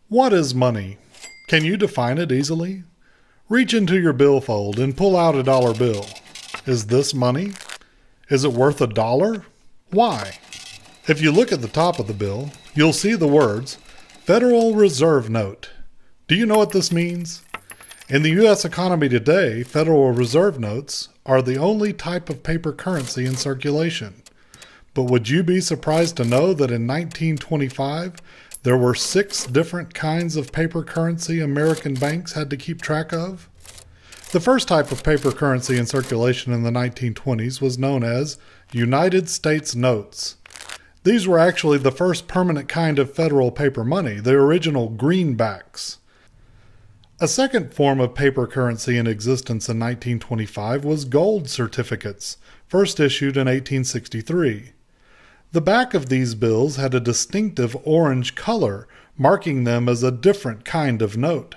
What is money? Can you define it easily? Reach into your billfold and pull out a dollar bill. Is this money? Is it worth $1? Why? If you look at the top of the bill, you'll see the words Federal Reserve Note. Do you know what this means? In the U.S. economy today, Federal Reserve Notes are the only type of paper currency in circulation. But would you be surprised to know that in 1925, there were 6 different kinds of paper currency American banks had to keep track of? The first type of paper currency in circulation in the 1920s was known as United States notes. These were actually the first permanent kind of federal paper money, the original greenbacks. A second form of paper currency in existence in 1925 was gold certificates, first issued in 1863. The back of these bills had a distinctive orange color, marking them as a different kind of note.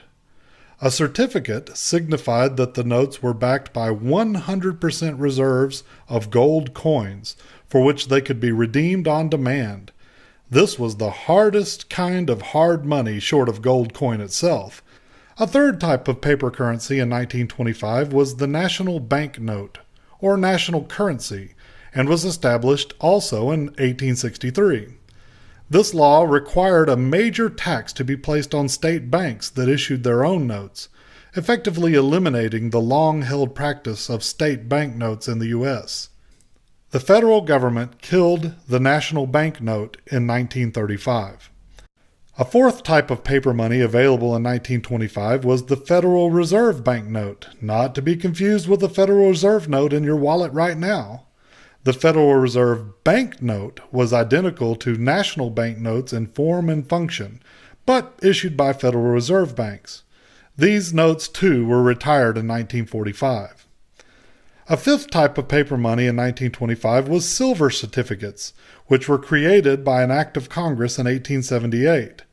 A certificate signified that the notes were backed by 100% reserves of gold coins, for which they could be redeemed on demand. This was the hardest kind of hard money short of gold coin itself. A third type of paper currency in 1925 was the national banknote, or national currency, and was established also in 1863. This law required a major tax to be placed on state banks that issued their own notes, effectively eliminating the long-held practice of state banknotes in the U.S. The federal government killed the national banknote in 1935. A fourth type of paper money available in 1925 was the Federal Reserve banknote, not to be confused with the Federal Reserve note in your wallet right now. The Federal Reserve banknote was identical to national banknotes in form and function, but issued by Federal Reserve banks. These notes, too, were retired in 1945. A fifth type of paper money in 1925 was silver certificates, which were created by an act of Congress in 1878.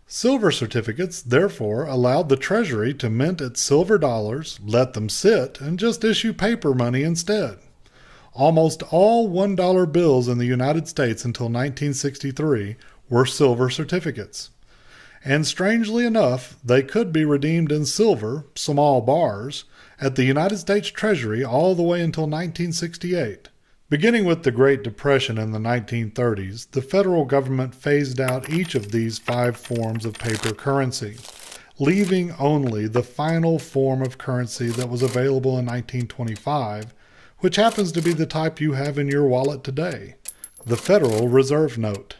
Silver certificates, therefore, allowed the Treasury to mint its silver dollars, let them sit, and just issue paper money instead. Almost all $1 bills in the United States until 1963 were silver certificates. And strangely enough, they could be redeemed in silver, small bars, at the United States Treasury all the way until 1968. Beginning with the Great Depression in the 1930s, the federal government phased out each of these 5 forms of paper currency, leaving only the final form of currency that was available in 1925, which happens to be the type you have in your wallet today, the Federal Reserve Note.